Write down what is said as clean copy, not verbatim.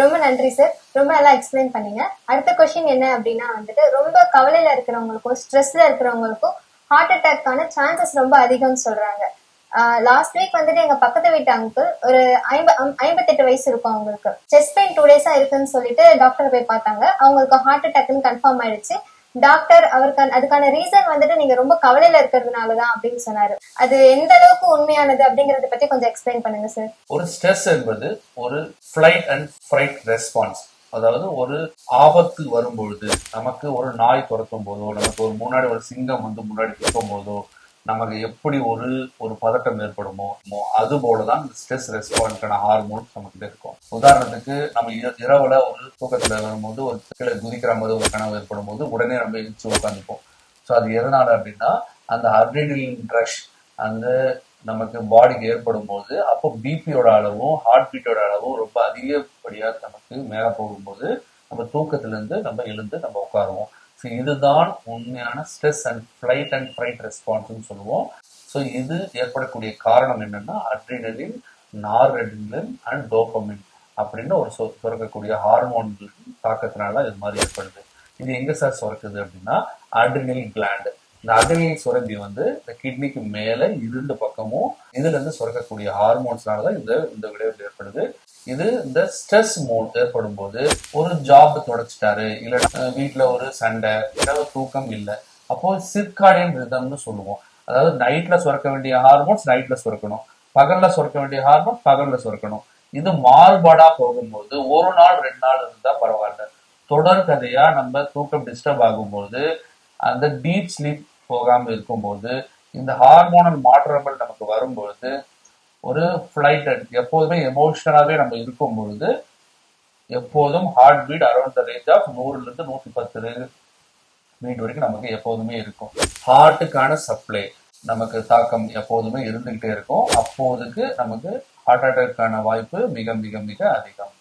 ரொம்ப நன்றி சார். ரொம்ப நல்லா எக்ஸ்பிளைன் பண்ணீங்க. அடுத்த கொஸ்டின் என்ன அப்படின்னா வந்துட்டு, ரொம்ப கவலையில இருக்கிறவங்களுக்கும் ஸ்ட்ரெஸ்ல இருக்கிறவங்களுக்கும் ஹார்ட் அட்டாக்கான சான்சஸ் ரொம்ப அதிகம்னு சொல்றாங்க. லாஸ்ட் வீக் வந்துட்டு எங்க பக்கத்து வீட்டு அங்கிள் ஒரு 58 வயசு இருக்கும். அவங்களுக்கு செஸ்ட் பெயின் 2 டேஸா இருக்குன்னு சொல்லிட்டு டாக்டர் போய் பார்த்தாங்க. அவங்களுக்கு ஹார்ட் அட்டாக்னு கன்ஃபார்ம் ஆயிடுச்சு. டாக்டர் அவருக்கு அதுக்கான ரீசன் வந்துட்டு நீங்க ரொம்ப கவலையில இருக்கிறதுனாலதான் அப்படின்னு சொன்னாரு. அது எந்த அளவுக்கு உண்மையானது அப்படிங்கறத பத்தி கொஞ்சம் எக்ஸ்பிளைன் பண்ணுங்க சார். ஒரு ஸ்ட்ரெஸ் என்பது ஒரு ஃபிளைட் அண்ட் ஃப்ரைட் ரெஸ்பான்ஸ். அதாவது ஒரு ஆபத்து வரும்பொழுது, நமக்கு ஒரு நாய் துரத்தும் போதோ, நமக்கு ஒரு முன்னாடி ஒரு சிங்கம் வந்து முன்னாடி துரத்தும் போதோ நமக்கு எப்படி ஒரு பதட்டம் ஏற்படுமோ அது போலதான் இந்த ஸ்ட்ரெஸ் ரெஸ்பான்ஸ்க்கான ஹார்மோன் நமக்கு இருக்கும். உதாரணத்துக்கு நம்ம இரவுல ஒரு தூக்கத்துல வரும்போது ஒரு கீழே குதிக்கிற போது ஒரு கனவு ஏற்படும் போது உடனே நம்ம எழுச்சி உட்காந்துப்போம். ஸோ அது எதனால அப்படின்னா அந்த அட்ரினலின் ரஷ் அந்த நமக்கு பாடிக்கு ஏற்படும் போது அப்போ பிபியோட அளவும் ஹார்ட் பீட்டோட அளவும் ரொம்ப அதிகப்படியா நமக்கு மேல போகும்போது நம்ம தூக்கத்துல இருந்து நம்ம எழுந்து நம்ம உட்காருவோம். ஸோ இதுதான் உண்மையான ஸ்ட்ரெஸ் அண்ட் ஃப்ளைட் ரெஸ்பான்ஸ்ன்னு சொல்லுவோம். ஸோ இது ஏற்படக்கூடிய காரணம் என்னன்னா அட்ரினலின், நார்அட்ரினலின் அண்ட் டோபமின் அப்படின்னு ஒரு சுரக்கக்கூடிய ஹார்மோன்களின் தாக்கத்தினால இது மாதிரி ஏற்படுது. இது எங்க சார் சுரக்குது அப்படின்னா அட்ரினல் கிளாண்ட். இந்த அட்ரினல் சுரங்கி வந்து இந்த கிட்னிக்கு மேல 2 பக்கமும் இதுல இருந்து சுரக்கக்கூடிய ஹார்மோன்ஸ்னாலதான் இந்த விளைவு ஏற்படுது. இது இந்த ஸ்ட்ரெஸ் மோட் ஏற்படும் போது ஒரு ஜாப் தொடச்சிட்டாரு, இல்ல வீட்டுல ஒரு சண்டை, இரவு தூக்கம் இல்லை, அப்போ சிர்காடியன் ரிதம்னு சொல்லுவோம். அதாவது நைட்ல சுரக்க வேண்டிய ஹார்மோன்ஸ் நைட்ல சுரக்கணும், பகல்ல சுரக்க வேண்டிய ஹார்மோன் பகல்ல சுரக்கணும். இது மாறுபாடா போகும்போது 1 நாள் 2 நாள் இருந்தா பரவாயில்ல. தொடர் கதையா நம்ம தூக்கம் டிஸ்டர்ப் ஆகும்போது, அந்த டீப் ஸ்லீப் போகாம இருக்கும்போது, இந்த ஹார்மோனல் மாற்றங்கள் நமக்கு வரும்பொழுது ஒரு ஃபிளைட் எப்போதுமே எமோஷனலாவே நம்ம இருக்கும் பொழுது எப்போதும் heart beat around the range of 100 to 110 beat வரைக்கும் நமக்கு எப்போதுமே இருக்கும். ஹார்ட்டுக்கான சப்ளை நமக்கு தாக்கம் எப்போதுமே இருந்துகிட்டே இருக்கும். அப்போதுக்கு நமக்கு ஹார்ட் அட்டாக்கான வாய்ப்பு மிக மிக மிக அதிகம்.